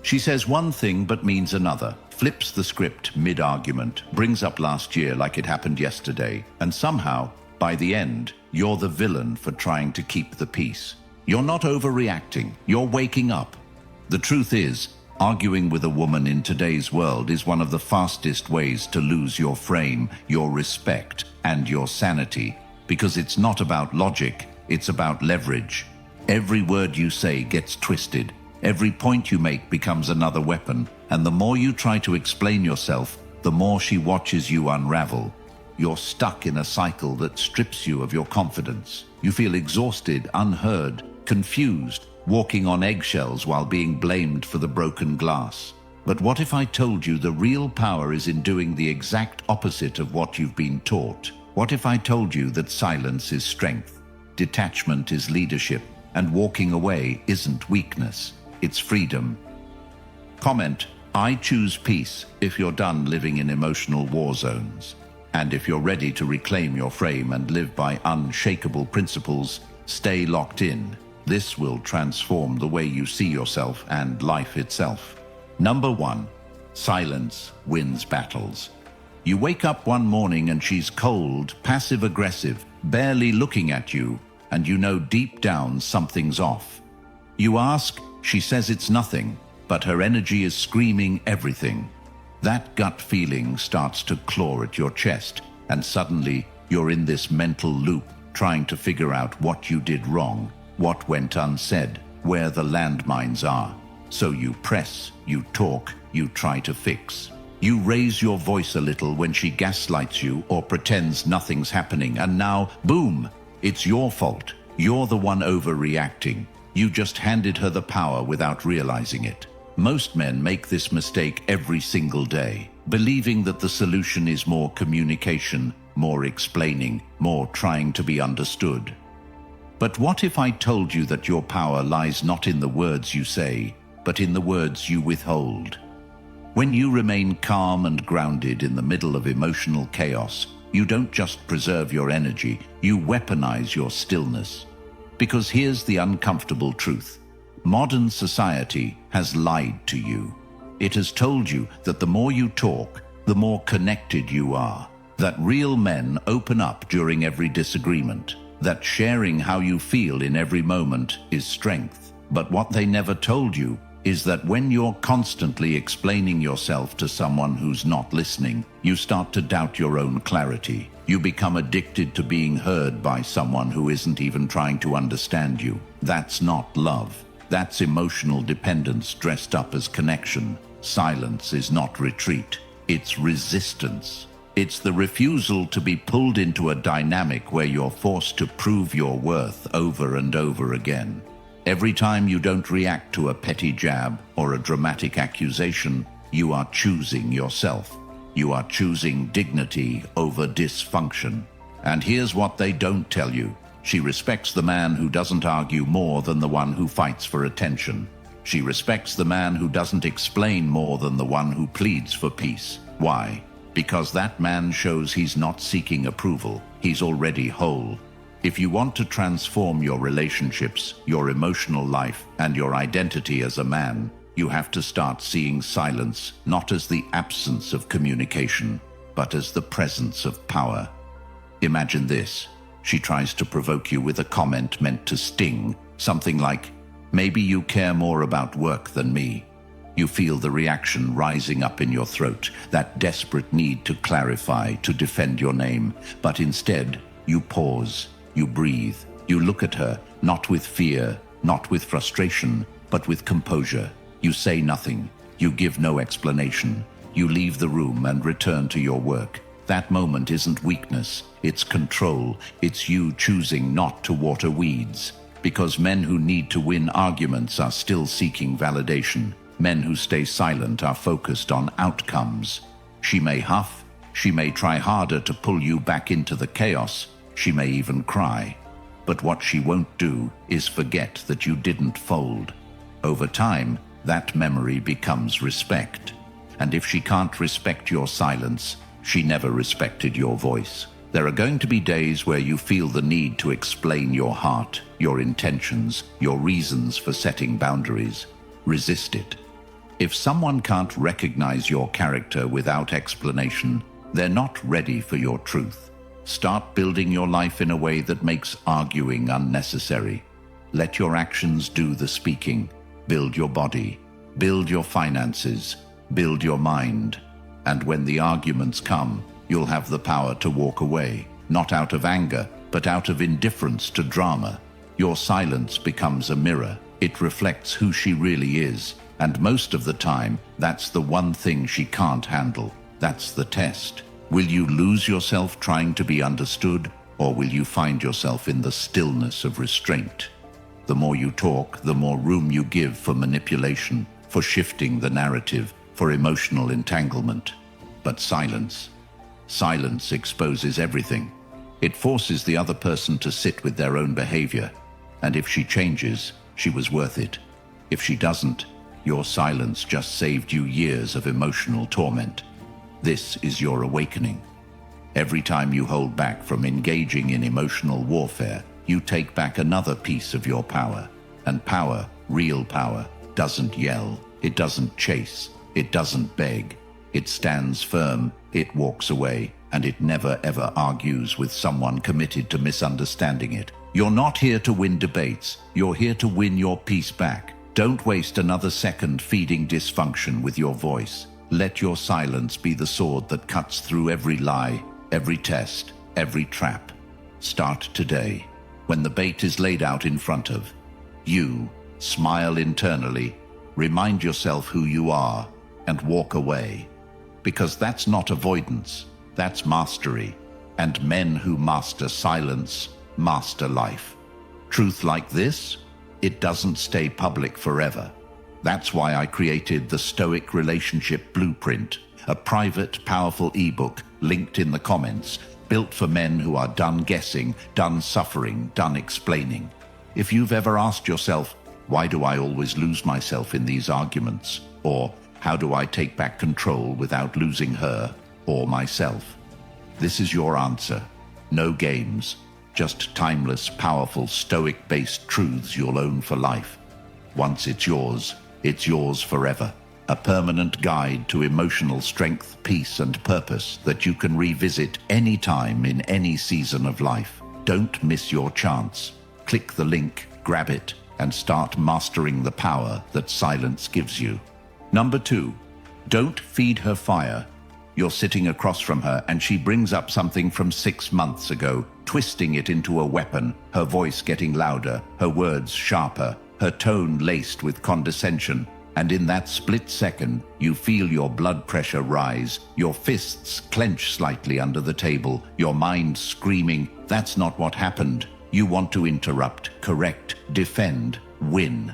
She says one thing but means another, flips the script mid-argument, brings up last year like it happened yesterday, and somehow, by the end, you're the villain for trying to keep the peace. You're not overreacting, you're waking up. The truth is, arguing with a woman in today's world is one of the fastest ways to lose your frame, your respect, and your sanity, because it's not about logic, it's about leverage. Every word you say gets twisted. Every point you make becomes another weapon, and the more you try to explain yourself, the more she watches you unravel. You're stuck in a cycle that strips you of your confidence. You feel exhausted, unheard, confused, walking on eggshells while being blamed for the broken glass. But what if I told you the real power is in doing the exact opposite of what you've been taught? What if I told you that silence is strength, detachment is leadership, and walking away isn't weakness, it's freedom? Comment, I choose peace if you're done living in emotional war zones. And if you're ready to reclaim your frame and live by unshakable principles, stay locked in. This will transform the way you see yourself and life itself. Number 1. Silence wins battles. You wake up one morning and she's cold, passive-aggressive, barely looking at you, and you know deep down something's off. You ask, she says it's nothing, but her energy is screaming everything. That gut feeling starts to claw at your chest, and suddenly you're in this mental loop trying to figure out what you did wrong, what went unsaid, where the landmines are. So you press, you talk, you try to fix. You raise your voice a little when she gaslights you or pretends nothing's happening, and now, boom, it's your fault. You're the one overreacting. You just handed her the power without realizing it. Most men make this mistake every single day, believing that the solution is more communication, more explaining, more trying to be understood. But what if I told you that your power lies not in the words you say, but in the words you withhold? When you remain calm and grounded in the middle of emotional chaos, you don't just preserve your energy, you weaponize your stillness. Because here's the uncomfortable truth. Modern society has lied to you. It has told you that the more you talk, the more connected you are. That real men open up during every disagreement. That sharing how you feel in every moment is strength. But what they never told you is that when you're constantly explaining yourself to someone who's not listening, you start to doubt your own clarity. You become addicted to being heard by someone who isn't even trying to understand you. That's not love. That's emotional dependence dressed up as connection. Silence is not retreat. It's resistance. It's the refusal to be pulled into a dynamic where you're forced to prove your worth over and over again. Every time you don't react to a petty jab or a dramatic accusation, you are choosing yourself. You are choosing dignity over dysfunction. And here's what they don't tell you. She respects the man who doesn't argue more than the one who fights for attention. She respects the man who doesn't explain more than the one who pleads for peace. Why? Because that man shows he's not seeking approval. He's already whole. If you want to transform your relationships, your emotional life, and your identity as a man, you have to start seeing silence not as the absence of communication, but as the presence of power. Imagine this. She tries to provoke you with a comment meant to sting, something like, "Maybe you care more about work than me." You feel the reaction rising up in your throat, that desperate need to clarify, to defend your name. But instead, you pause, you breathe, you look at her, not with fear, not with frustration, but with composure. You say nothing, you give no explanation. You leave the room and return to your work. That moment isn't weakness, it's control. It's you choosing not to water weeds. Because men who need to win arguments are still seeking validation. Men who stay silent are focused on outcomes. She may huff, she may try harder to pull you back into the chaos, she may even cry. But what she won't do is forget that you didn't fold. Over time, that memory becomes respect. And if she can't respect your silence, she never respected your voice. There are going to be days where you feel the need to explain your heart, your intentions, your reasons for setting boundaries. Resist it. If someone can't recognize your character without explanation, they're not ready for your truth. Start building your life in a way that makes arguing unnecessary. Let your actions do the speaking. Build your body, build your finances, build your mind. And when the arguments come, you'll have the power to walk away, not out of anger, but out of indifference to drama. Your silence becomes a mirror. It reflects who she really is. And most of the time, that's the one thing she can't handle. That's the test. Will you lose yourself trying to be understood, or will you find yourself in the stillness of restraint? The more you talk, the more room you give for manipulation, for shifting the narrative, for emotional entanglement. But silence exposes everything. It forces the other person to sit with their own behavior. And if she changes, she was worth it. If she doesn't, your silence just saved you years of emotional torment. This is your awakening. Every time you hold back from engaging in emotional warfare, you take back another piece of your power. And power, real power, doesn't yell, it doesn't chase, it doesn't beg. It stands firm, it walks away, and it never ever argues with someone committed to misunderstanding it. You're not here to win debates, you're here to win your peace back. Don't waste another second feeding dysfunction with your voice. Let your silence be the sword that cuts through every lie, every test, every trap. Start today. When the bait is laid out in front of you, smile internally, remind yourself who you are, and walk away. Because that's not avoidance, that's mastery. And men who master silence, master life. Truth like this, it doesn't stay public forever. That's why I created the Stoic Relationship Blueprint, a private, powerful ebook linked in the comments, built for men who are done guessing, done suffering, done explaining. If you've ever asked yourself, why do I always lose myself in these arguments? Or how do I take back control without losing her or myself? This is your answer. No games. Just timeless, powerful, Stoic-based truths you'll own for life. Once it's yours forever. A permanent guide to emotional strength, peace, and purpose that you can revisit any time in any season of life. Don't miss your chance. Click the link, grab it, and start mastering the power that silence gives you. Number 2, don't feed her fire. You're sitting across from her and she brings up something from 6 months ago, twisting it into a weapon, her voice getting louder, her words sharper, her tone laced with condescension. And in that split second, you feel your blood pressure rise, your fists clench slightly under the table, your mind screaming, that's not what happened. You want to interrupt, correct, defend, win.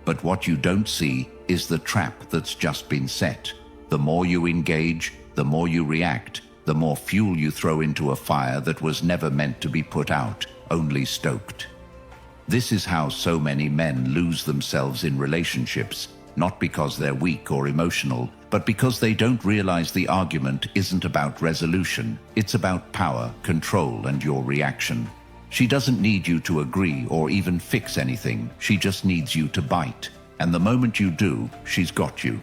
But what you don't see is the trap that's just been set. The more you engage, the more you react, the more fuel you throw into a fire that was never meant to be put out, only stoked. This is how so many men lose themselves in relationships, not because they're weak or emotional, but because they don't realize the argument isn't about resolution. It's about power, control, and your reaction. She doesn't need you to agree or even fix anything. She just needs you to bite. And the moment you do, she's got you.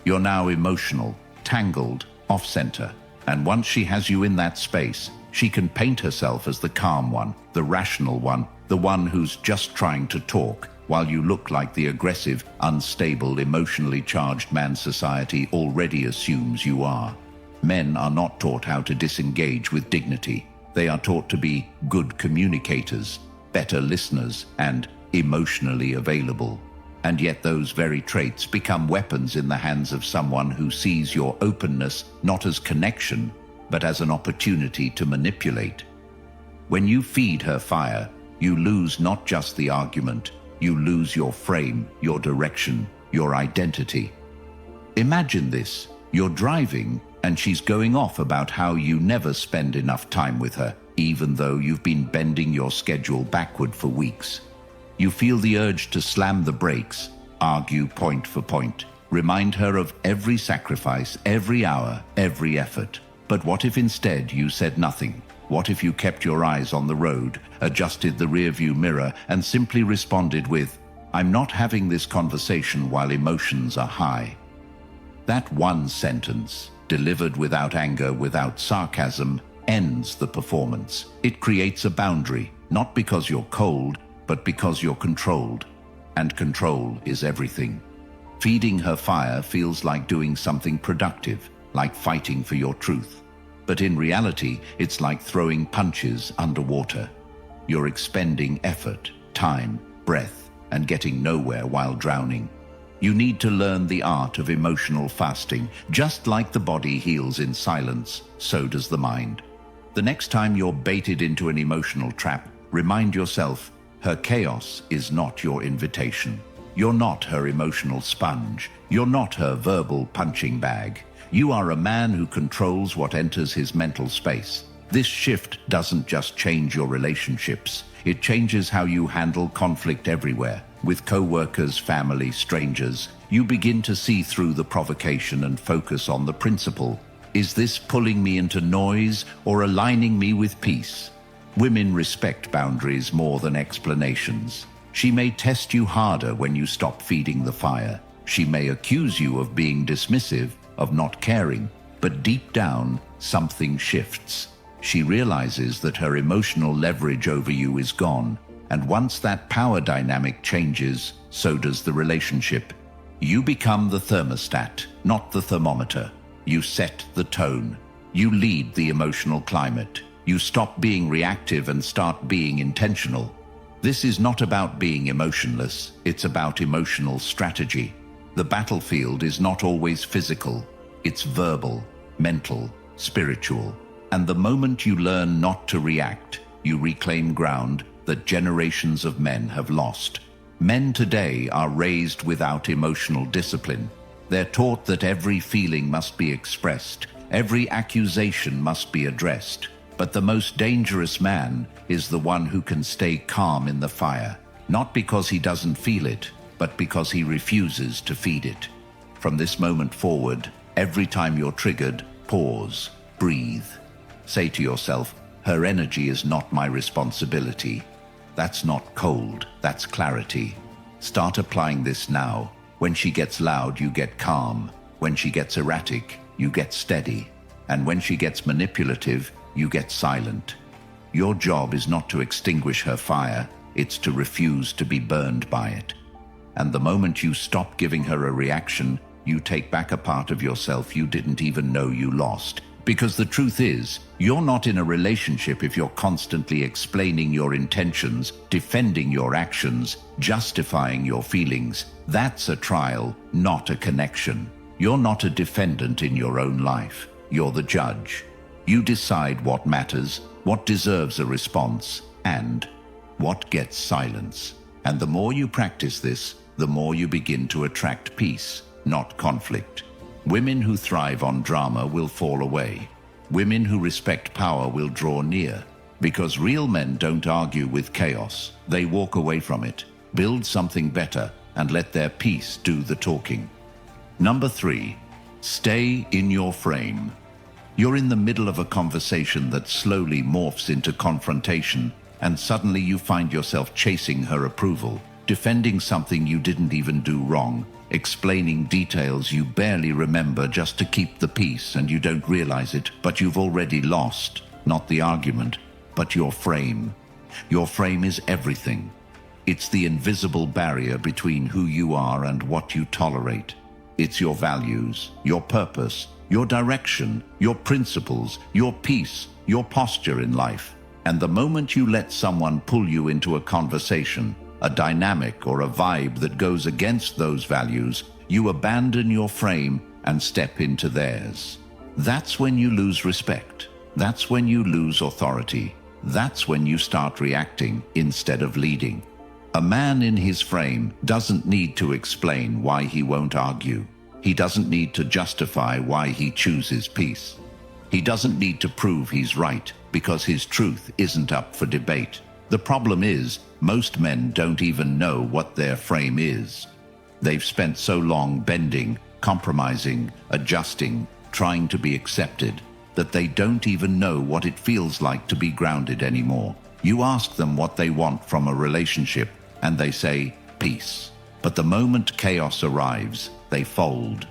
You're now emotional, tangled, off-center. And once she has you in that space, she can paint herself as the calm one, the rational one, the one who's just trying to talk, while you look like the aggressive, unstable, emotionally charged man society already assumes you are. Men are not taught how to disengage with dignity. They are taught to be good communicators, better listeners, and emotionally available. And yet those very traits become weapons in the hands of someone who sees your openness not as connection, but as an opportunity to manipulate. When you feed her fire, you lose not just the argument, you lose your frame, your direction, your identity. Imagine this. You're driving, and she's going off about how you never spend enough time with her, even though you've been bending your schedule backward for weeks. You feel the urge to slam the brakes, argue point for point, remind her of every sacrifice, every hour, every effort. But what if instead you said nothing? What if you kept your eyes on the road, adjusted the rearview mirror, and simply responded with, "I'm not having this conversation while emotions are high. That one sentence, delivered without anger, without sarcasm, ends the performance. It creates a boundary, not because you're cold, but because you're controlled. And control is everything. Feeding her fire feels like doing something productive, like fighting for your truth. But in reality, it's like throwing punches underwater. You're expending effort, time, breath, and getting nowhere while drowning. You need to learn the art of emotional fasting. Just like the body heals in silence, so does the mind. The next time you're baited into an emotional trap, remind yourself, her chaos is not your invitation. You're not her emotional sponge. You're not her verbal punching bag. You are a man who controls what enters his mental space. This shift doesn't just change your relationships. It changes how you handle conflict everywhere. With co-workers, family, strangers, you begin to see through the provocation and focus on the principle. Is this pulling me into noise or aligning me with peace? Women respect boundaries more than explanations. She may test you harder when you stop feeding the fire. She may accuse you of being dismissive, of not caring, but deep down, something shifts. She realizes that her emotional leverage over you is gone, and once that power dynamic changes, so does the relationship. You become the thermostat, not the thermometer. You set the tone. You lead the emotional climate. You stop being reactive and start being intentional. This is not about being emotionless, it's about emotional strategy. The battlefield is not always physical, it's verbal, mental, spiritual. And the moment you learn not to react, you reclaim ground that generations of men have lost. Men today are raised without emotional discipline. They're taught that every feeling must be expressed, every accusation must be addressed. But the most dangerous man is the one who can stay calm in the fire, not because he doesn't feel it, but because he refuses to feed it. From this moment forward, every time you're triggered, pause, breathe. Say to yourself, her energy is not my responsibility. That's not cold, that's clarity. Start applying this now. When she gets loud, you get calm. When she gets erratic, you get steady. And when she gets manipulative, you get silent. Your job is not to extinguish her fire, it's to refuse to be burned by it. And the moment you stop giving her a reaction, you take back a part of yourself you didn't even know you lost. Because the truth is, you're not in a relationship if you're constantly explaining your intentions, defending your actions, justifying your feelings. That's a trial, not a connection. You're not a defendant in your own life. You're the judge. You decide what matters, what deserves a response, and what gets silence. And the more you practice this, the more you begin to attract peace, not conflict. Women who thrive on drama will fall away. Women who respect power will draw near. Because real men don't argue with chaos. They walk away from it, build something better, and let their peace do the talking. Number 3, stay in your frame. You're in the middle of a conversation that slowly morphs into confrontation, and suddenly you find yourself chasing her approval, defending something you didn't even do wrong, explaining details you barely remember just to keep the peace, and you don't realize it, but you've already lost, not the argument, but your frame. Your frame is everything. It's the invisible barrier between who you are and what you tolerate. It's your values, your purpose, your direction, your principles, your peace, your posture in life. And the moment you let someone pull you into a conversation, a dynamic or a vibe that goes against those values, you abandon your frame and step into theirs. That's when you lose respect. That's when you lose authority. That's when you start reacting instead of leading. A man in his frame doesn't need to explain why he won't argue. He doesn't need to justify why he chooses peace. He doesn't need to prove he's right because his truth isn't up for debate. The problem is, most men don't even know what their frame is. They've spent so long bending, compromising, adjusting, trying to be accepted, that they don't even know what it feels like to be grounded anymore. You ask them what they want from a relationship, and they say, peace. But the moment chaos arrives, they fold.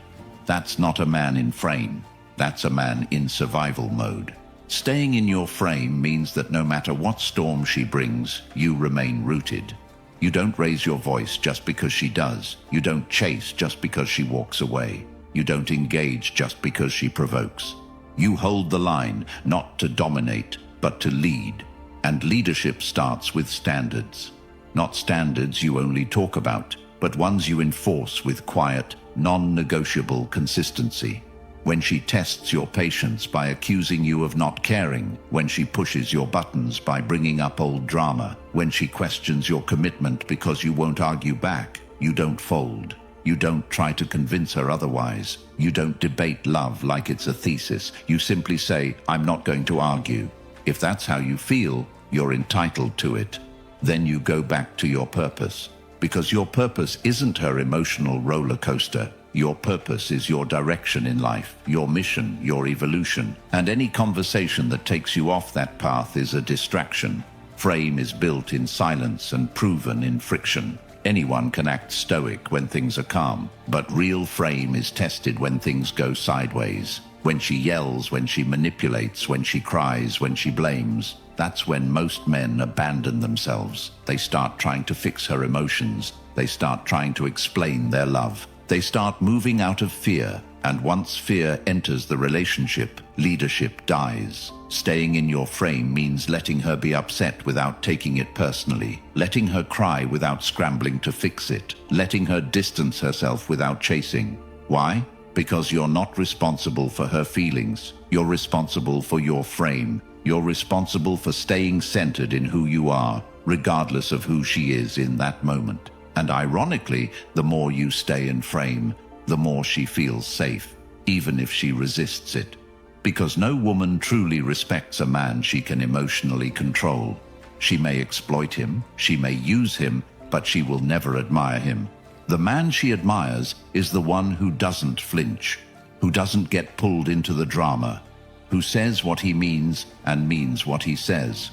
That's not a man in frame. That's a man in survival mode. Staying in your frame means that no matter what storm she brings, you remain rooted. You don't raise your voice just because she does. You don't chase just because she walks away. You don't engage just because she provokes. You hold the line, not to dominate, but to lead. And leadership starts with standards. Not standards you only talk about, but ones you enforce with quiet, non-negotiable consistency. When she tests your patience by accusing you of not caring, when she pushes your buttons by bringing up old drama, when she questions your commitment because you won't argue back, you don't fold. You don't try to convince her otherwise. You don't debate love like it's a thesis. You simply say, I'm not going to argue. If that's how you feel, you're entitled to it. Then you go back to your purpose. Because your purpose isn't her emotional roller coaster. Your purpose is your direction in life, your mission, your evolution. And any conversation that takes you off that path is a distraction. Frame is built in silence and proven in friction. Anyone can act stoic when things are calm, but real frame is tested when things go sideways. When she yells, when she manipulates, when she cries, when she blames. That's when most men abandon themselves. They start trying to fix her emotions. They start trying to explain their love. They start moving out of fear, and once fear enters the relationship, leadership dies. Staying in your frame means letting her be upset without taking it personally, letting her cry without scrambling to fix it, letting her distance herself without chasing. Why? Because you're not responsible for her feelings. You're responsible for your frame. You're responsible for staying centered in who you are, regardless of who she is in that moment. And ironically, the more you stay in frame, the more she feels safe, even if she resists it. Because no woman truly respects a man she can emotionally control. She may exploit him, she may use him, but she will never admire him. The man she admires is the one who doesn't flinch, who doesn't get pulled into the drama, who says what he means and means what he says,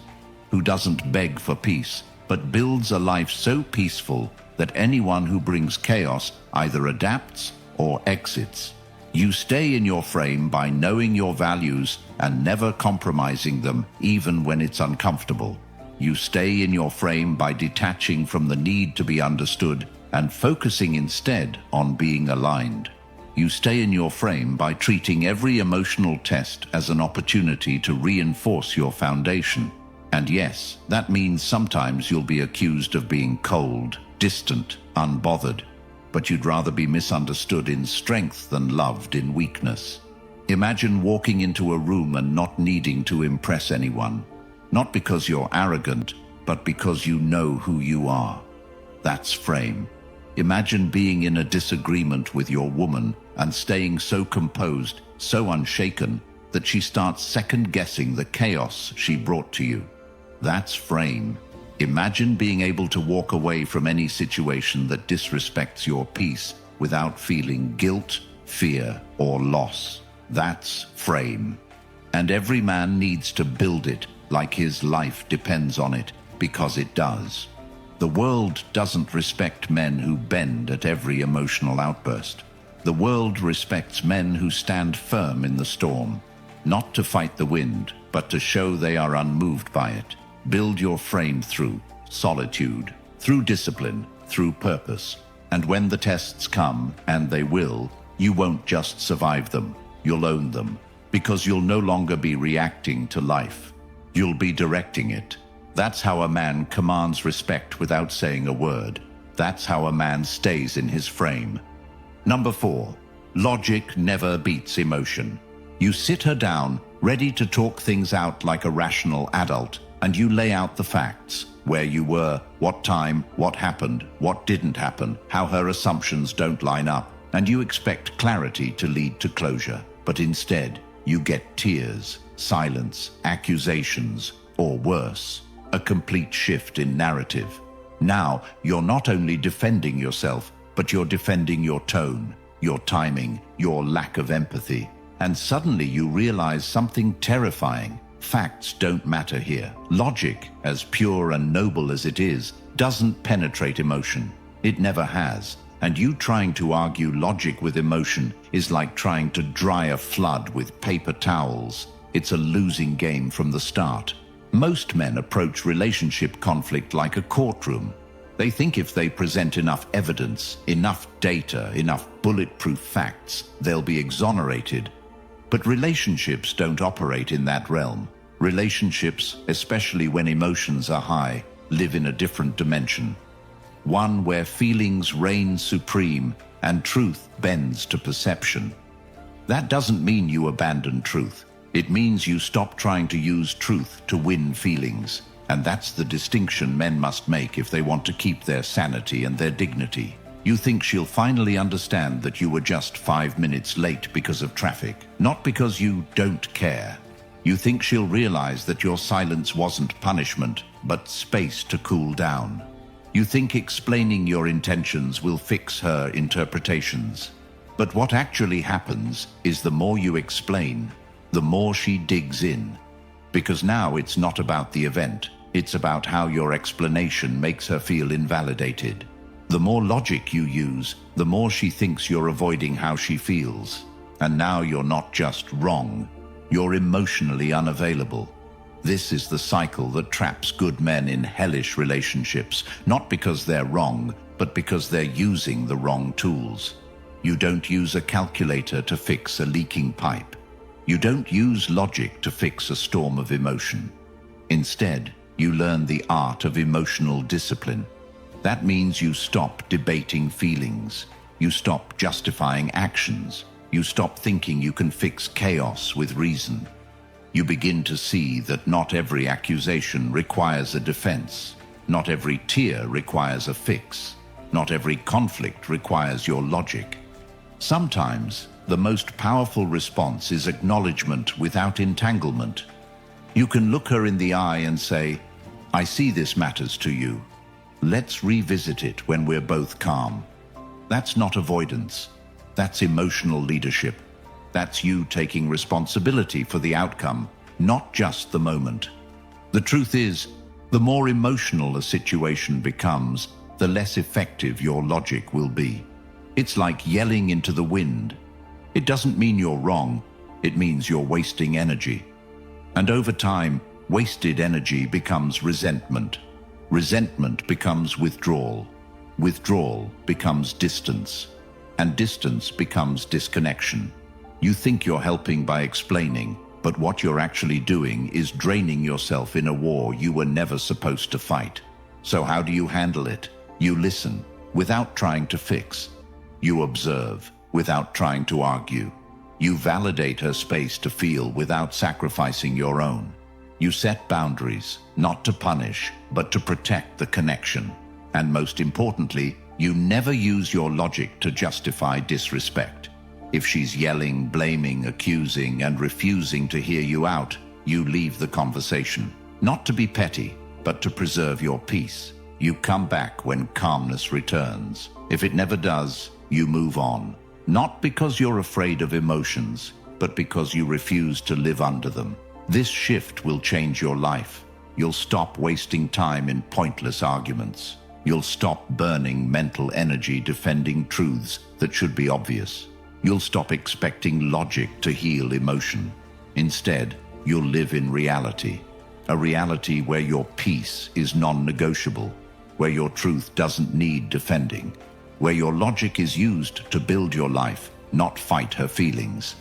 who doesn't beg for peace, but builds a life so peaceful that anyone who brings chaos either adapts or exits. You stay in your frame by knowing your values and never compromising them, even when it's uncomfortable. You stay in your frame by detaching from the need to be understood and focusing instead on being aligned. You stay in your frame by treating every emotional test as an opportunity to reinforce your foundation. And yes, that means sometimes you'll be accused of being cold, distant, unbothered. But you'd rather be misunderstood in strength than loved in weakness. Imagine walking into a room and not needing to impress anyone. Not because you're arrogant, but because you know who you are. That's frame. Imagine being in a disagreement with your woman and staying so composed, so unshaken, that she starts second-guessing the chaos she brought to you. That's frame. Imagine being able to walk away from any situation that disrespects your peace without feeling guilt, fear, or loss. That's frame. And every man needs to build it like his life depends on it, because it does. The world doesn't respect men who bend at every emotional outburst. The world respects men who stand firm in the storm, not to fight the wind, but to show they are unmoved by it. Build your frame through solitude, through discipline, through purpose. And when the tests come, and they will, you won't just survive them, you'll own them, because you'll no longer be reacting to life. You'll be directing it. That's how a man commands respect without saying a word. That's how a man stays in his frame. Number 4, logic never beats emotion. You sit her down, ready to talk things out like a rational adult, and you lay out the facts, where you were, what time, what happened, what didn't happen, how her assumptions don't line up, and you expect clarity to lead to closure. But instead, you get tears, silence, accusations, or worse, a complete shift in narrative. Now, you're not only defending yourself, but you're defending your tone, your timing, your lack of empathy. And suddenly you realize something terrifying. Facts don't matter here. Logic, as pure and noble as it is, doesn't penetrate emotion. It never has. And you trying to argue logic with emotion is like trying to dry a flood with paper towels. It's a losing game from the start. Most men approach relationship conflict like a courtroom. They think if they present enough evidence, enough data, enough bulletproof facts, they'll be exonerated. But relationships don't operate in that realm. Relationships, especially when emotions are high, live in a different dimension. One where feelings reign supreme and truth bends to perception. That doesn't mean you abandon truth. It means you stop trying to use truth to win feelings. And that's the distinction men must make if they want to keep their sanity and their dignity. You think she'll finally understand that you were just 5 minutes late because of traffic, not because you don't care. You think she'll realize that your silence wasn't punishment, but space to cool down. You think explaining your intentions will fix her interpretations. But what actually happens is the more you explain, the more she digs in. Because now it's not about the event, it's about how your explanation makes her feel invalidated. The more logic you use, the more she thinks you're avoiding how she feels. And now you're not just wrong, you're emotionally unavailable. This is the cycle that traps good men in hellish relationships, not because they're wrong, but because they're using the wrong tools. You don't use a calculator to fix a leaking pipe. You don't use logic to fix a storm of emotion. Instead, you learn the art of emotional discipline. That means you stop debating feelings. You stop justifying actions. You stop thinking you can fix chaos with reason. You begin to see that not every accusation requires a defense. Not every tear requires a fix. Not every conflict requires your logic. Sometimes, the most powerful response is acknowledgement without entanglement. You can look her in the eye and say, "I see this matters to you. Let's revisit it when we're both calm." That's not avoidance. That's emotional leadership. That's you taking responsibility for the outcome, not just the moment. The truth is, the more emotional a situation becomes, the less effective your logic will be. It's like yelling into the wind. It doesn't mean you're wrong, it means you're wasting energy. And over time, wasted energy becomes resentment. Resentment becomes withdrawal. Withdrawal becomes distance. And distance becomes disconnection. You think you're helping by explaining, but what you're actually doing is draining yourself in a war you were never supposed to fight. So how do you handle it? You listen, without trying to fix. You observe, without trying to argue. You validate her space to feel without sacrificing your own. You set boundaries, not to punish, but to protect the connection. And most importantly, you never use your logic to justify disrespect. If she's yelling, blaming, accusing, and refusing to hear you out, you leave the conversation. Not to be petty, but to preserve your peace. You come back when calmness returns. If it never does, you move on. Not because you're afraid of emotions, but because you refuse to live under them. This shift will change your life. You'll stop wasting time in pointless arguments. You'll stop burning mental energy defending truths that should be obvious. You'll stop expecting logic to heal emotion. Instead, you'll live in reality. A reality where your peace is non-negotiable, where your truth doesn't need defending, where your logic is used to build your life, not fight her feelings.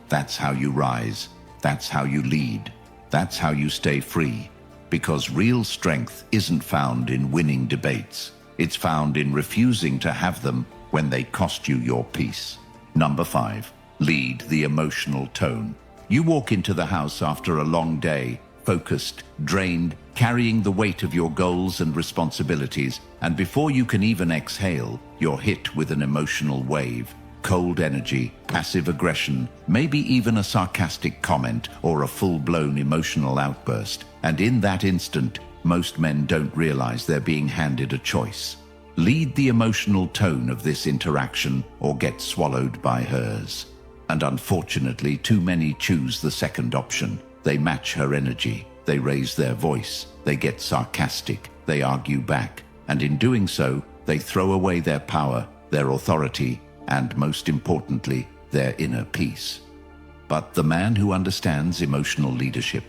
That's how you rise. That's how you lead. That's how you stay free. Because real strength isn't found in winning debates. It's found in refusing to have them when they cost you your peace. Number 5, lead the emotional tone. You walk into the house after a long day, focused, drained, carrying the weight of your goals and responsibilities, and before you can even exhale, you're hit with an emotional wave. Cold energy, passive aggression, maybe even a sarcastic comment or a full-blown emotional outburst. And in that instant, most men don't realize they're being handed a choice. Lead the emotional tone of this interaction or get swallowed by hers. And unfortunately, too many choose the second option. They match her energy, they raise their voice, they get sarcastic, they argue back, and in doing so, they throw away their power, their authority, and most importantly, their inner peace. But the man who understands emotional leadership,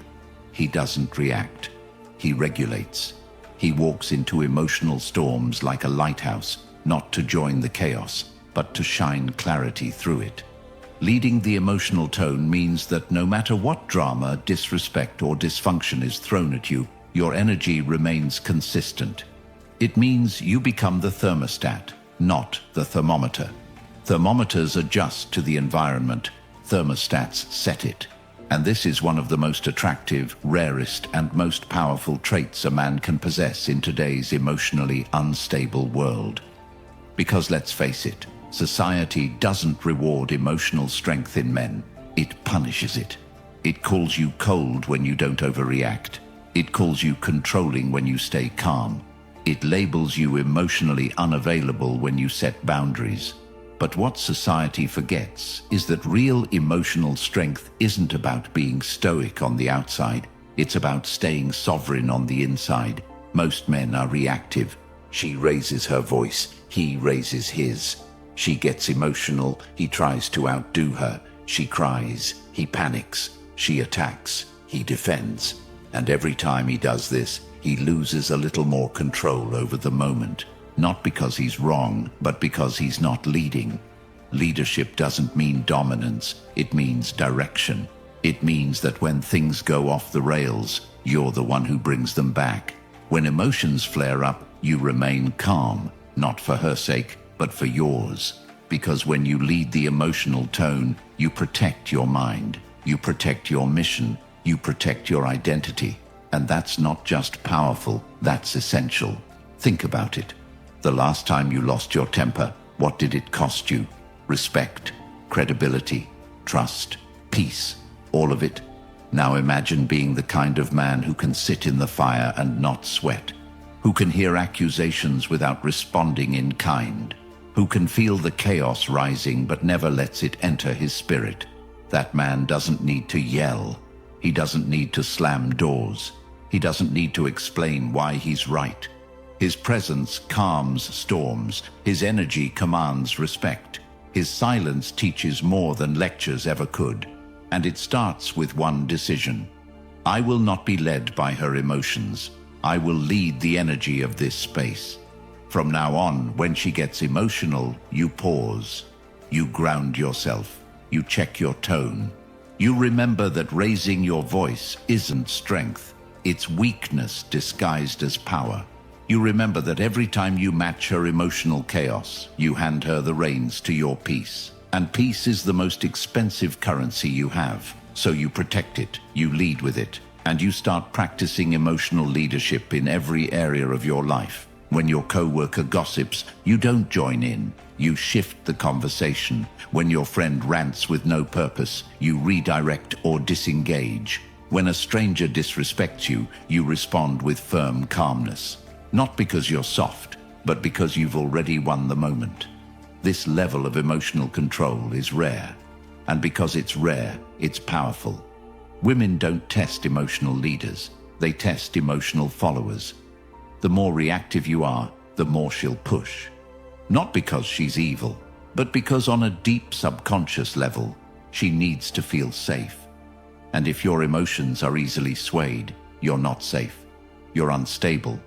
he doesn't react. He regulates. He walks into emotional storms like a lighthouse, not to join the chaos, but to shine clarity through it. Leading the emotional tone means that no matter what drama, disrespect, or dysfunction is thrown at you, your energy remains consistent. It means you become the thermostat, not the thermometer. Thermometers adjust to the environment. Thermostats set it. And this is one of the most attractive, rarest, and most powerful traits a man can possess in today's emotionally unstable world. Because let's face it, society doesn't reward emotional strength in men. It punishes it. It calls you cold when you don't overreact. It calls you controlling when you stay calm. It labels you emotionally unavailable when you set boundaries. But what society forgets is that real emotional strength isn't about being stoic on the outside. It's about staying sovereign on the inside. Most men are reactive. She raises her voice, he raises his. She gets emotional, he tries to outdo her. She cries, he panics. She attacks, he defends. And every time he does this, he loses a little more control over the moment. Not because he's wrong, but because he's not leading. Leadership doesn't mean dominance, it means direction. It means that when things go off the rails, you're the one who brings them back. When emotions flare up, you remain calm, not for her sake, but for yours. Because when you lead the emotional tone, you protect your mind, you protect your mission, you protect your identity. And that's not just powerful, that's essential. Think about it. The last time you lost your temper, what did it cost you? Respect, credibility, trust, peace, all of it. Now imagine being the kind of man who can sit in the fire and not sweat, who can hear accusations without responding in kind, who can feel the chaos rising but never lets it enter his spirit. That man doesn't need to yell. He doesn't need to slam doors. He doesn't need to explain why he's right. His presence calms storms. His energy commands respect. His silence teaches more than lectures ever could. And it starts with one decision. I will not be led by her emotions. I will lead the energy of this space. From now on, when she gets emotional, you pause. You ground yourself. You check your tone. You remember that raising your voice isn't strength. It's weakness disguised as power. You remember that every time you match her emotional chaos, you hand her the reins to your peace. And peace is the most expensive currency you have. So you protect it, you lead with it, and you start practicing emotional leadership in every area of your life. When your coworker gossips, you don't join in. You shift the conversation. When your friend rants with no purpose, you redirect or disengage. When a stranger disrespects you, you respond with firm calmness. Not because you're soft, but because you've already won the moment. This level of emotional control is rare. And because it's rare, it's powerful. Women don't test emotional leaders. They test emotional followers. The more reactive you are, the more she'll push. Not because she's evil, but because on a deep subconscious level, she needs to feel safe. And if your emotions are easily swayed, you're not safe. You're unstable.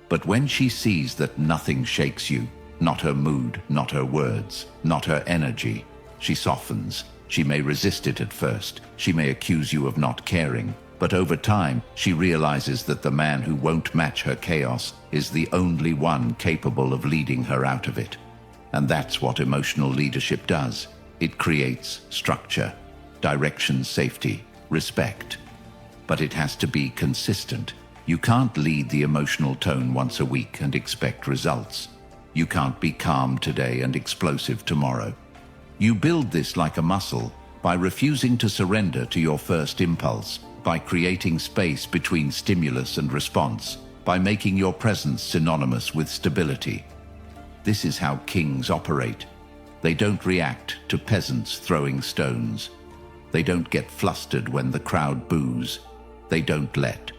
But when she sees that nothing shakes you, not her mood, not her words, not her energy, she softens. She may resist it at first. She may accuse you of not caring. But over time, she realizes that the man who won't match her chaos is the only one capable of leading her out of it. And that's what emotional leadership does. It creates structure, direction, safety, respect. But it has to be consistent. You can't lead the emotional tone once a week and expect results. You can't be calm today and explosive tomorrow. You build this like a muscle by refusing to surrender to your first impulse, by creating space between stimulus and response, by making your presence synonymous with stability. This is how kings operate. They don't react to peasants throwing stones. They don't get flustered when the crowd boos. They don't let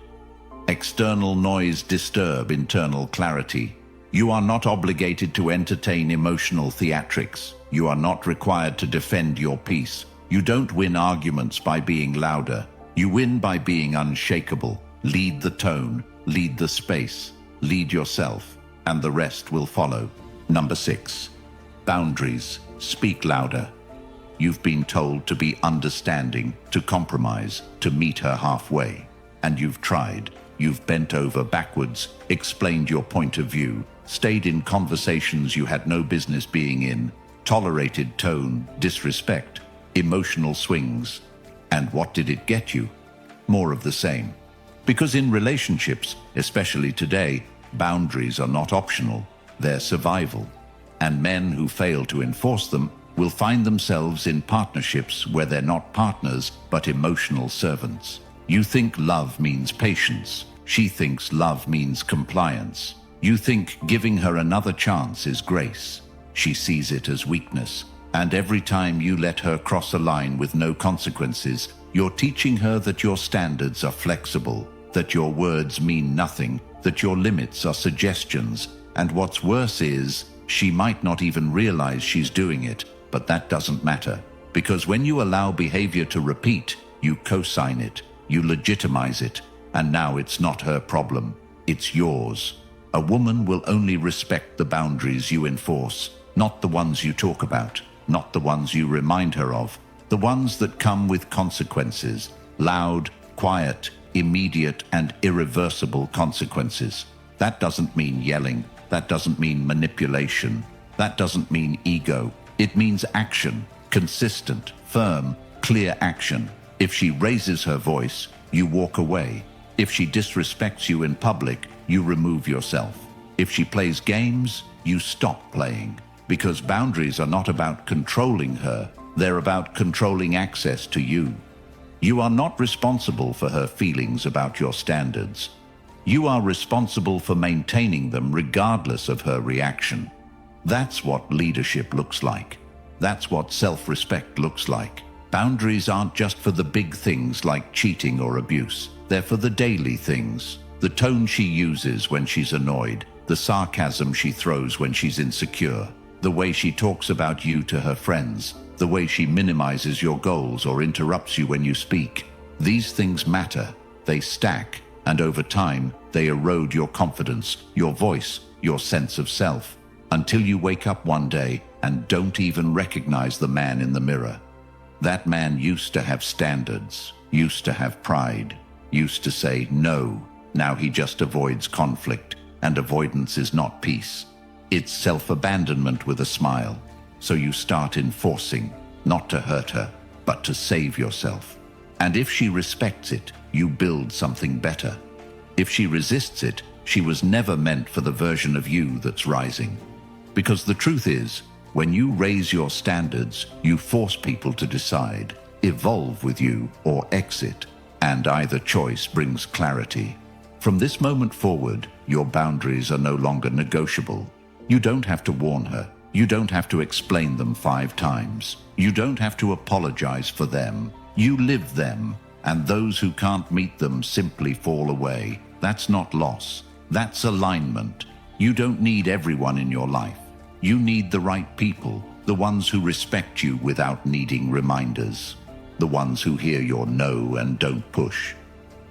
external noise disturb internal clarity. You are not obligated to entertain emotional theatrics. You are not required to defend your peace. You don't win arguments by being louder. You win by being unshakable. Lead the tone, lead the space, lead yourself, and the rest will follow. Number 6. Boundaries. Speak louder. You've been told to be understanding, to compromise, to meet her halfway. And you've tried. You've bent over backwards, explained your point of view, stayed in conversations you had no business being in, tolerated tone, disrespect, emotional swings. And what did it get you? More of the same. Because in relationships, especially today, boundaries are not optional, they're survival. And men who fail to enforce them will find themselves in partnerships where they're not partners but emotional servants. You think love means patience. She thinks love means compliance. You think giving her another chance is grace. She sees it as weakness. And every time you let her cross a line with no consequences, you're teaching her that your standards are flexible, that your words mean nothing, that your limits are suggestions. And what's worse is, she might not even realize she's doing it, but that doesn't matter. Because when you allow behavior to repeat, you co-sign it, you legitimize it, and now it's not her problem, it's yours. A woman will only respect the boundaries you enforce, not the ones you talk about, not the ones you remind her of, the ones that come with consequences, loud, quiet, immediate, and irreversible consequences. That doesn't mean yelling, that doesn't mean manipulation, that doesn't mean ego. It means action, consistent, firm, clear action. If she raises her voice, you walk away. If she disrespects you in public, you remove yourself. If she plays games, you stop playing. Because boundaries are not about controlling her, they're about controlling access to you. You are not responsible for her feelings about your standards. You are responsible for maintaining them regardless of her reaction. That's what leadership looks like. That's what self-respect looks like. Boundaries aren't just for the big things like cheating or abuse. They're for the daily things. The tone she uses when she's annoyed, the sarcasm she throws when she's insecure, the way she talks about you to her friends, the way she minimizes your goals or interrupts you when you speak. These things matter. They stack, and over time, they erode your confidence, your voice, your sense of self, until you wake up one day and don't even recognize the man in the mirror. That man used to have standards, used to have pride, used to say no. Now he just avoids conflict, and avoidance is not peace. It's self-abandonment with a smile. So you start enforcing, not to hurt her, but to save yourself. And if she respects it, you build something better. If she resists it, she was never meant for the version of you that's rising. Because the truth is, when you raise your standards, you force people to decide, evolve with you or exit, and either choice brings clarity. From this moment forward, your boundaries are no longer negotiable. You don't have to warn her. You don't have to explain them 5 times. You don't have to apologize for them. You live them, and those who can't meet them simply fall away. That's not loss. That's alignment. You don't need everyone in your life. You need the right people, the ones who respect you without needing reminders, the ones who hear your no and don't push,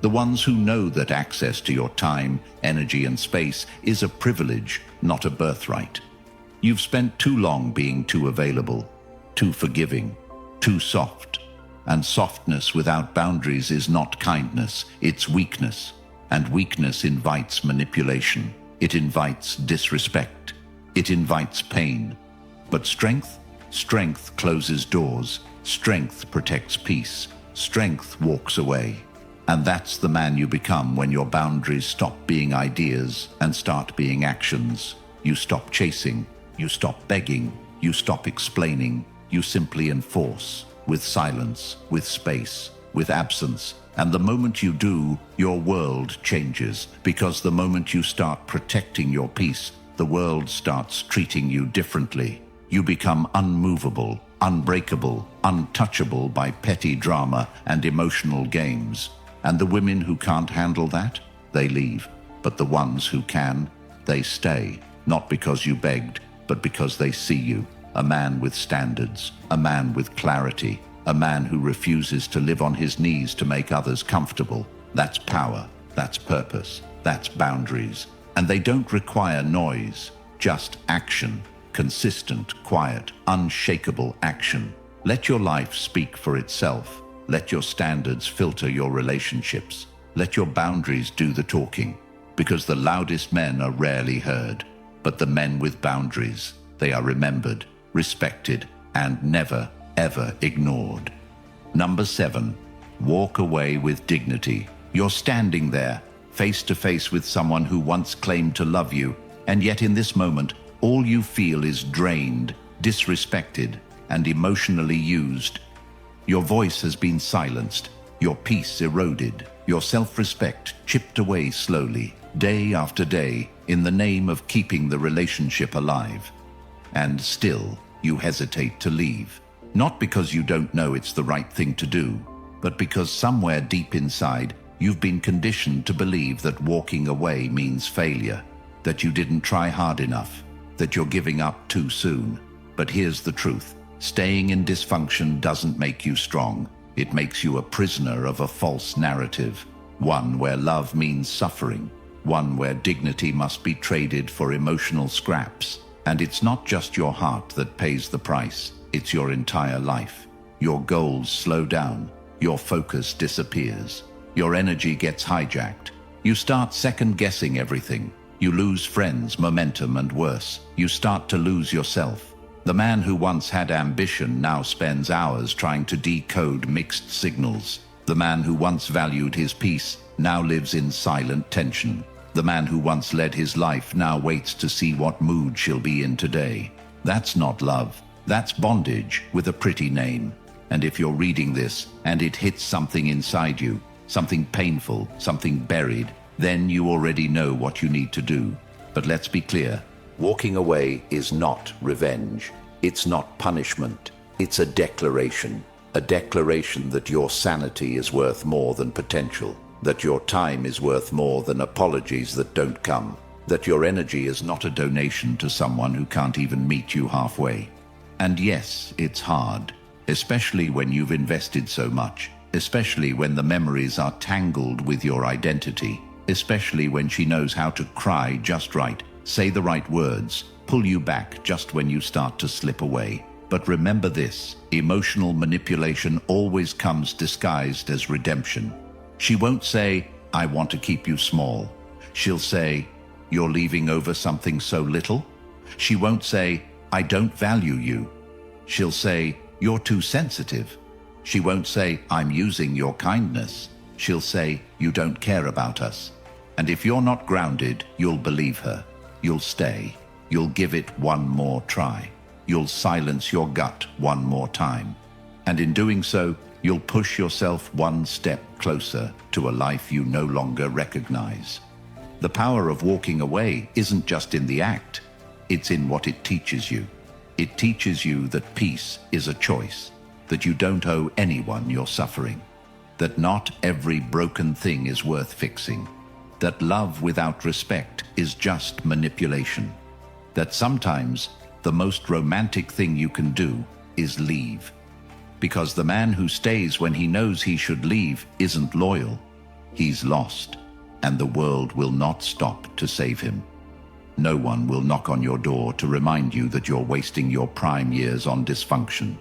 the ones who know that access to your time, energy, and space is a privilege, not a birthright. You've spent too long being too available, too forgiving, too soft. And softness without boundaries is not kindness, it's weakness. And weakness invites manipulation. It invites disrespect. It invites pain. But strength? Strength closes doors. Strength protects peace. Strength walks away. And that's the man you become when your boundaries stop being ideas and start being actions. You stop chasing. You stop begging. You stop explaining. You simply enforce. With silence, with space, with absence. And the moment you do, your world changes. Because the moment you start protecting your peace, the world starts treating you differently. You become unmovable, unbreakable, untouchable by petty drama and emotional games. And the women who can't handle that, they leave. But the ones who can, they stay. not because you begged, but because they see you. A man with standards, a man with clarity, a man who refuses to live on his knees to make others comfortable. That's power, that's purpose, that's boundaries. And they don't require noise, just action. Consistent, quiet, unshakable action. Let your life speak for itself. Let your standards filter your relationships. Let your boundaries do the talking. Because the loudest men are rarely heard, but the men with boundaries, they are remembered, respected, and never, ever ignored. Number 7, walk away with dignity. You're standing there, face to face with someone who once claimed to love you, and yet in this moment, all you feel is drained, disrespected, and emotionally used. Your voice has been silenced, your peace eroded, your self-respect chipped away slowly, day after day, in the name of keeping the relationship alive. And still, you hesitate to leave. Not because you don't know it's the right thing to do, but because somewhere deep inside, you've been conditioned to believe that walking away means failure, that you didn't try hard enough, that you're giving up too soon. But here's the truth. Staying in dysfunction doesn't make you strong. It makes you a prisoner of a false narrative, one where love means suffering, one where dignity must be traded for emotional scraps. And it's not just your heart that pays the price, it's your entire life. Your goals slow down, your focus disappears, your energy gets hijacked. You start second-guessing everything. You lose friends, momentum, and worse, you start to lose yourself. The man who once had ambition now spends hours trying to decode mixed signals. The man who once valued his peace now lives in silent tension. The man who once led his life now waits to see what mood she'll be in today. That's not love. That's bondage with a pretty name. And if you're reading this and it hits something inside you, something painful, something buried, then you already know what you need to do. But let's be clear. Walking away is not revenge. It's not punishment. It's a declaration that your sanity is worth more than potential, that your time is worth more than apologies that don't come, that your energy is not a donation to someone who can't even meet you halfway. And yes, it's hard, especially when you've invested so much, especially when the memories are tangled with your identity, especially when she knows how to cry just right, say the right words, pull you back just when you start to slip away. But remember this, emotional manipulation always comes disguised as redemption. She won't say, "I want to keep you small." She'll say, "You're leaving over something so little." She won't say, "I don't value you." She'll say, "You're too sensitive." She won't say, "I'm using your kindness." She'll say, "You don't care about us." And if you're not grounded, you'll believe her. You'll stay. You'll give it one more try. You'll silence your gut one more time. And in doing so, you'll push yourself one step closer to a life you no longer recognize. The power of walking away isn't just in the act, it's in what it teaches you. It teaches you that peace is a choice, that you don't owe anyone your suffering, that not every broken thing is worth fixing, that love without respect is just manipulation, that sometimes the most romantic thing you can do is leave. Because the man who stays when he knows he should leave isn't loyal. He's lost, and the world will not stop to save him. No one will knock on your door to remind you that you're wasting your prime years on dysfunction.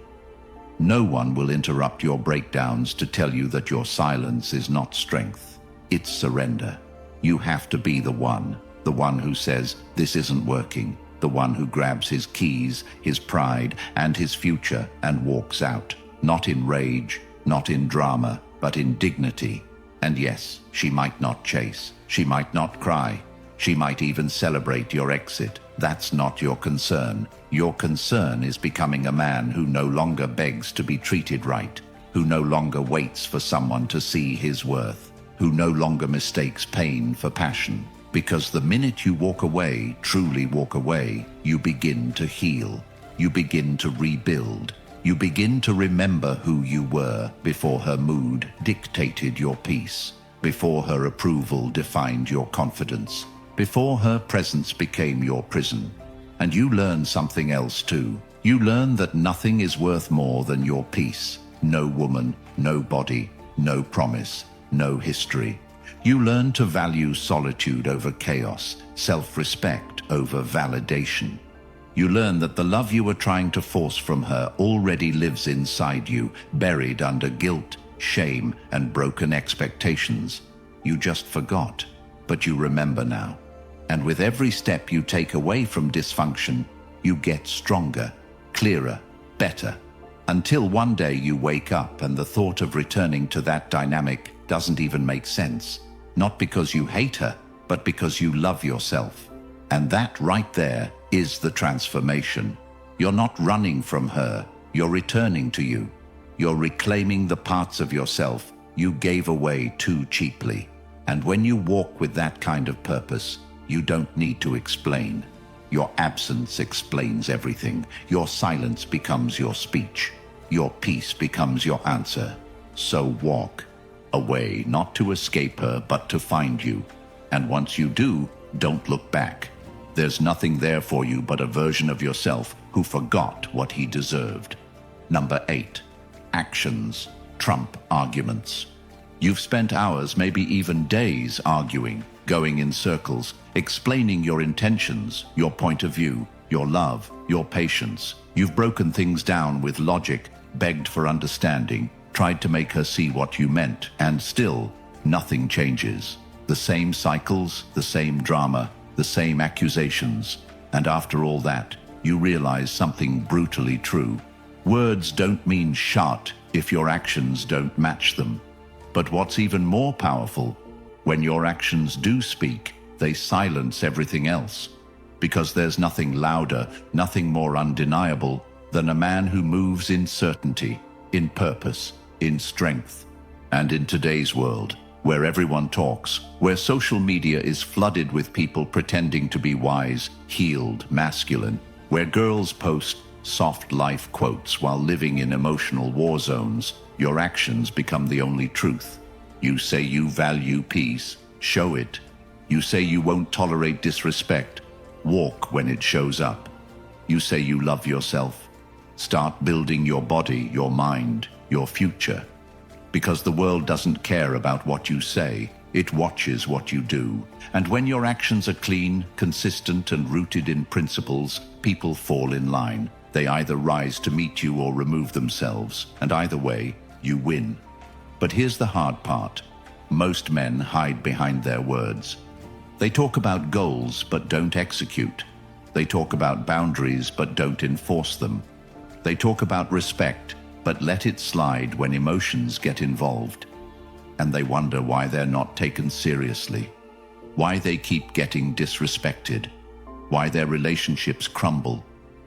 No one will interrupt your breakdowns to tell you that your silence is not strength. It's surrender. You have to be the one who says, "This isn't working," the one who grabs his keys, his pride, and his future and walks out. Not in rage, not in drama, but in dignity. And yes, she might not chase, she might not cry, she might even celebrate your exit. That's not your concern. Your concern is becoming a man who no longer begs to be treated right, who no longer waits for someone to see his worth, who no longer mistakes pain for passion. Because the minute you walk away, truly walk away, you begin to heal. You begin to rebuild. You begin to remember who you were before her mood dictated your peace, before her approval defined your confidence. before her presence became your prison. And you learn something else too. You learn that nothing is worth more than your peace. No woman, no body, no promise, no history. You learn to value solitude over chaos, self-respect over validation. You learn that the love you were trying to force from her already lives inside you, buried under guilt, shame, and broken expectations. You just forgot, but you remember now. And with every step you take away from dysfunction, you get stronger, clearer, better. Until one day you wake up and the thought of returning to that dynamic doesn't even make sense. Not because you hate her, but because you love yourself. And that right there is the transformation. You're not running from her, you're returning to you. You're reclaiming the parts of yourself you gave away too cheaply. And when you walk with that kind of purpose, you don't need to explain. Your absence explains everything. Your silence becomes your speech. Your peace becomes your answer. So walk away, not to escape her, but to find you. And once you do, don't look back. There's nothing there for you but a version of yourself who forgot what he deserved. Number 8. Actions trump arguments. You've spent hours, maybe even days, arguing, going in circles, explaining your intentions, your point of view, your love, your patience. You've broken things down with logic, begged for understanding, tried to make her see what you meant, and still, nothing changes. The same cycles, the same drama, the same accusations. And after all that, you realize something brutally true. Words don't mean shot if your actions don't match them. But what's even more powerful, when your actions do speak, they silence everything else. Because there's nothing louder, nothing more undeniable than a man who moves in certainty, in purpose, in strength. And in today's world, where everyone talks, where social media is flooded with people pretending to be wise, healed, masculine, where girls post soft life quotes while living in emotional war zones, your actions become the only truth. You say you value peace, show it. You say you won't tolerate disrespect, walk when it shows up. You say you love yourself, start building your body, your mind, your future. Because the world doesn't care about what you say, it watches what you do. And when your actions are clean, consistent, and rooted in principles, people fall in line. They either rise to meet you or remove themselves, and either way, you win. But here's the hard part. Most men hide behind their words. They talk about goals but don't execute. They talk about boundaries but don't enforce them. They talk about respect but let it slide when emotions get involved. And they wonder why they're not taken seriously, why they keep getting disrespected, why their relationships crumble.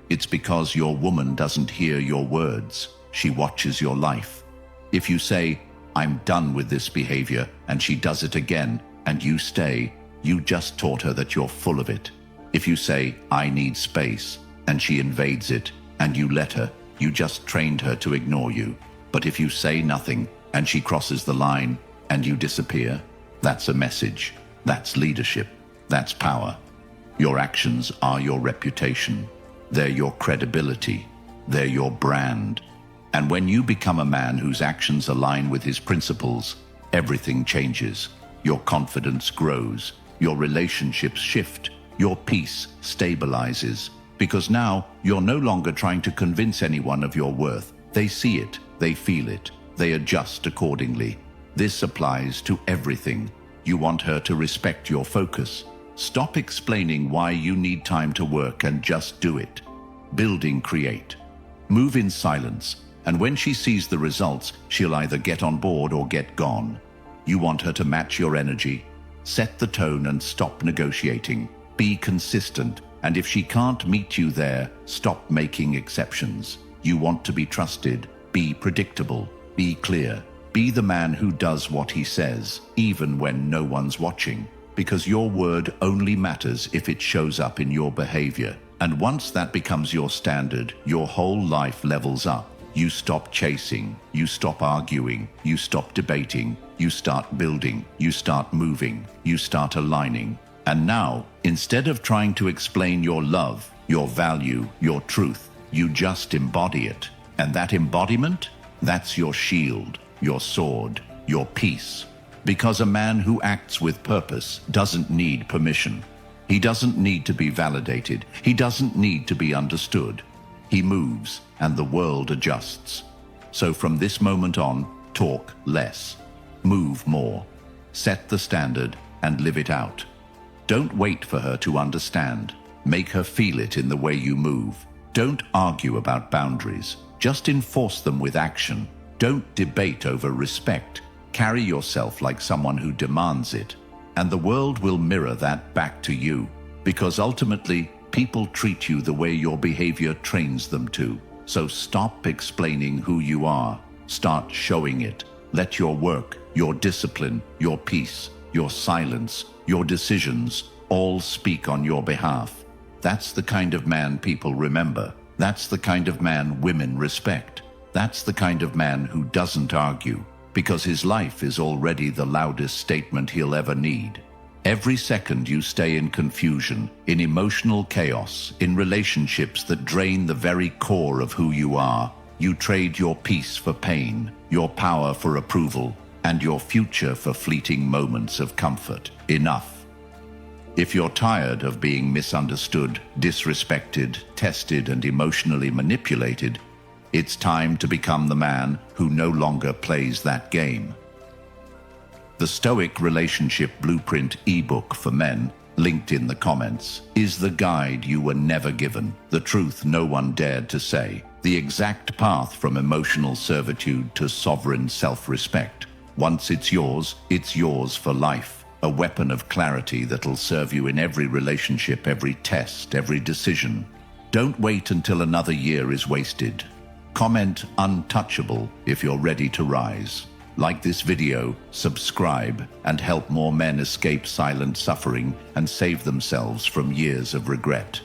It's because your woman doesn't hear your words. She watches your life. If you say, "I'm done with this behavior," and she does it again, and you stay, you just taught her that you're full of it. If you say, "I need space," and she invades it, and you let her, you just trained her to ignore you. But if you say nothing, and she crosses the line, and you disappear, that's a message. That's leadership. That's power. Your actions are your reputation. They're your credibility. They're your brand. And when you become a man whose actions align with his principles, everything changes. Your confidence grows. Your relationships shift. Your peace stabilizes. Because now you're no longer trying to convince anyone of your worth. They see it. They feel it. They adjust accordingly. This applies to everything. You want her to respect your focus. Stop explaining why you need time to work and just do it. Building, create. Move in silence. And when she sees the results, she'll either get on board or get gone. You want her to match your energy. Set the tone and stop negotiating. Be consistent. And if she can't meet you there, stop making exceptions. You want to be trusted. Be predictable. Be clear. Be the man who does what he says, even when no one's watching. Because your word only matters if it shows up in your behavior. And once that becomes your standard, your whole life levels up. You stop chasing, you stop arguing, you stop debating, you start building, you start moving, you start aligning. And now, instead of trying to explain your love, your value, your truth, you just embody it. And that embodiment, that's your shield, your sword, your peace. Because a man who acts with purpose doesn't need permission. He doesn't need to be validated. He doesn't need to be understood. He moves, and the world adjusts. So from this moment on, talk less. Move more. Set the standard and live it out. Don't wait for her to understand. Make her feel it in the way you move. Don't argue about boundaries. Just enforce them with action. Don't debate over respect. Carry yourself like someone who demands it. And the world will mirror that back to you. Because ultimately, people treat you the way your behavior trains them to. So stop explaining who you are. Start showing it. Let your work, your discipline, your peace, your silence, your decisions all speak on your behalf. That's the kind of man people remember. That's the kind of man women respect. That's the kind of man who doesn't argue, because his life is already the loudest statement he'll ever need. Every second you stay in confusion, in emotional chaos, in relationships that drain the very core of who you are, you trade your peace for pain, your power for approval, and your future for fleeting moments of comfort. Enough. If you're tired of being misunderstood, disrespected, tested, and emotionally manipulated, it's time to become the man who no longer plays that game. The Stoic Relationship Blueprint ebook for men, linked in the comments, is the guide you were never given, the truth no one dared to say, the exact path from emotional servitude to sovereign self-respect. Once it's yours for life, a weapon of clarity that'll serve you in every relationship, every test, every decision. Don't wait until another year is wasted. Comment untouchable if you're ready to rise. Like this video, subscribe, and help more men escape silent suffering and save themselves from years of regret.